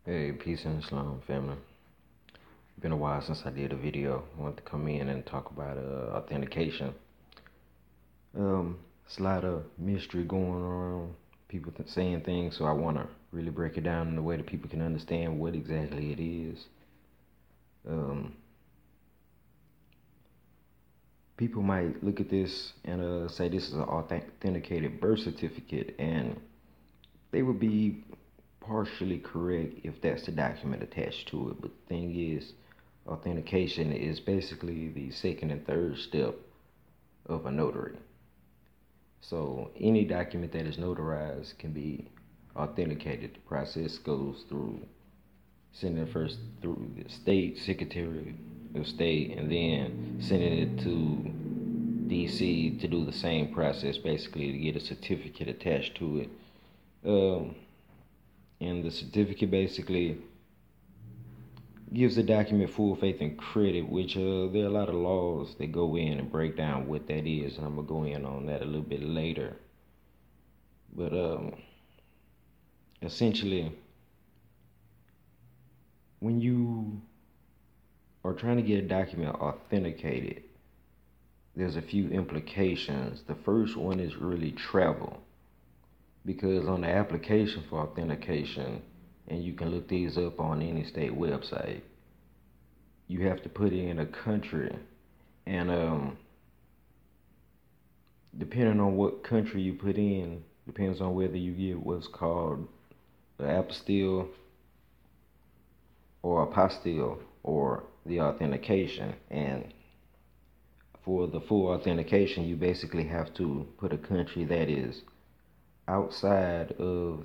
Hey, peace and Islam family. Been a while since I did a video. I wanted to come in and talk about authentication. It's a lot of mystery going around. People saying things, so I want to really break it down in a way that people can understand what exactly it is. Um, People might look at this and say this is an authenticated birth certificate, and they would be partially correct if that's the document attached to it. But the thing is, authentication is basically the second and third step of a notary. So any document that is notarized can be authenticated. The process goes through sending it first through the state secretary of state and then sending it to DC to do the same process, basically to get a certificate attached to it. And the certificate basically gives the document full faith and credit, which there are a lot of laws that go in and break down what that is, and I'm gonna go in on that a little bit later. But essentially, when you are trying to get a document authenticated, there's a few implications. The first one is really travel, because on the application for authentication, and you can look these up on any state website, you have to put in a country, and depending on what country you put in, depends on whether you get what's called the apostille or apostille or the authentication. And for the full authentication, you basically have to put a country that is outside of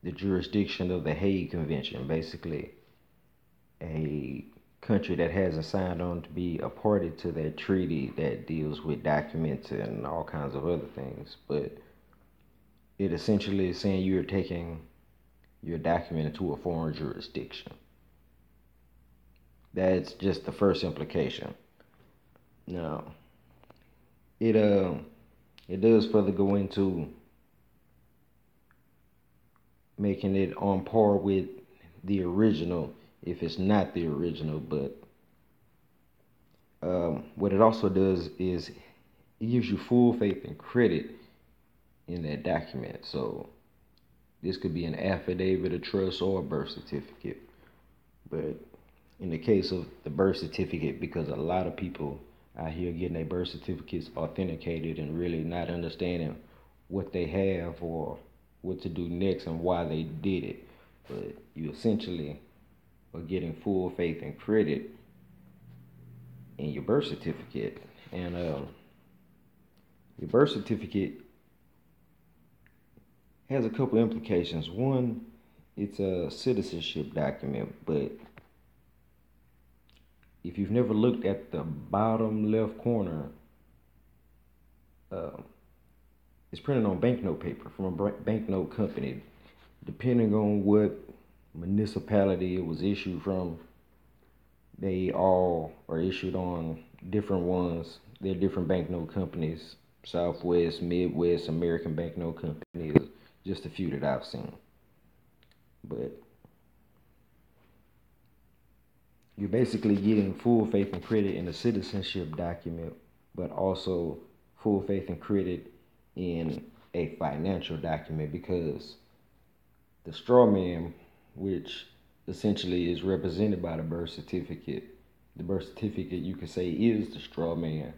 the jurisdiction of the Hague Convention, basically a country that hasn't signed on to be a party to that treaty that deals with documents and all kinds of other things. But it essentially is saying you're taking your document into a foreign jurisdiction. That's just the first implication. Now, it does further go into making it on par with the original, if it's not the original. But what it also does is it gives you full faith and credit in that document. So this could be an affidavit of trust or a birth certificate. But in the case of the birth certificate, because a lot of people out here getting their birth certificates authenticated and really not understanding what they have or what to do next and why they did it. But you essentially are getting full faith and credit in your birth certificate. And your birth certificate has a couple implications. One, it's a citizenship document, but if you've never looked at the bottom left corner, uh, it's printed on banknote paper from a banknote company. Depending on what municipality it was issued from, they all are issued on different ones. They're different banknote companies. Southwest, Midwest, American Banknote Company is just a few that I've seen. But you're basically getting full faith and credit in a citizenship document, but also full faith and credit in a financial document, because the straw man, which essentially is represented by the birth certificate, you could say is the straw man,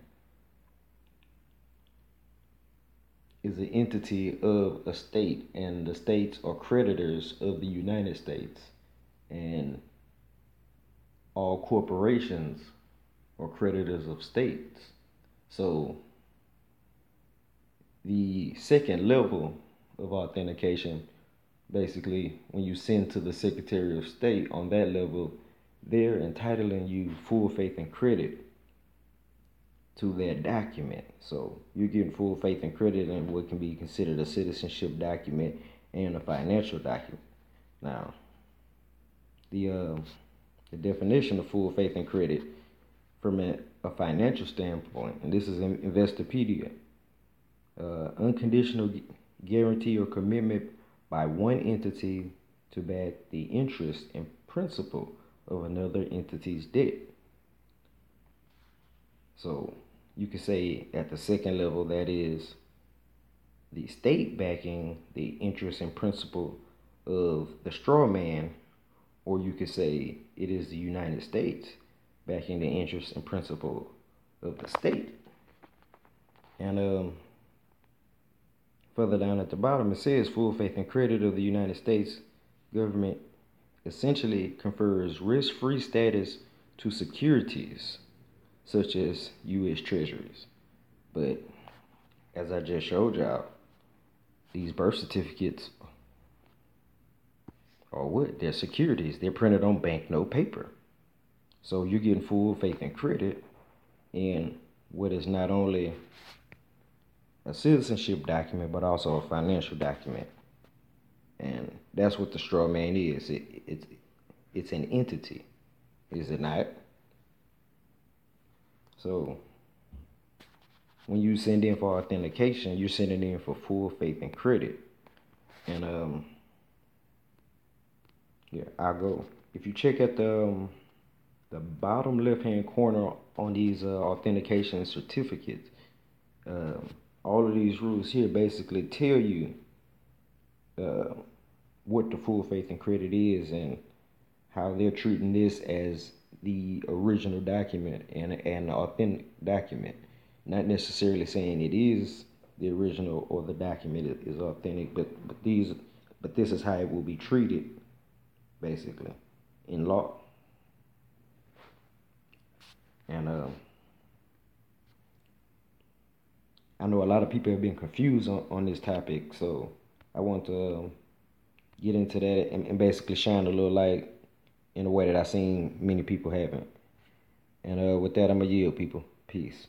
is an entity of a state, and the states are creditors of the United States, and all corporations are creditors of states. So the second level of authentication, basically when you send to the Secretary of State, on that level, they're entitling you full faith and credit to that document. So you're getting full faith and credit in what can be considered a citizenship document and a financial document. Now, the definition of full faith and credit from a financial standpoint, and this is in Investopedia, unconditional guarantee or commitment by one entity to back the interest and principal of another entity's debt. So you could say at the second level, that is the state backing the interest and principal of the straw man, or you could say it is the United States backing the interest and principal of the state. And further down at the bottom, it says full faith and credit of the United States government essentially confers risk-free status to securities such as U.S. Treasuries. But as I just showed y'all, these birth certificates are what? They're securities. They're printed on banknote paper. So you're getting full faith and credit in what is not only a citizenship document, but also a financial document. And that's what the straw man is. It's an entity, is it not? So when you send in for authentication, you're sending in for full faith and credit. And yeah, I'll go. If you check at the bottom left hand corner on these authentication certificates, all of these rules here basically tell you uh, what the full faith and credit is and how they're treating this as the original document and an authentic document. Not necessarily saying it is the original or the document is authentic, but this is how it will be treated basically in law. And I know a lot of people have been confused on this topic, so I want to get into that and basically shine a little light in a way that I've seen many people haven't. And with that, I'm going to yield, people. Peace.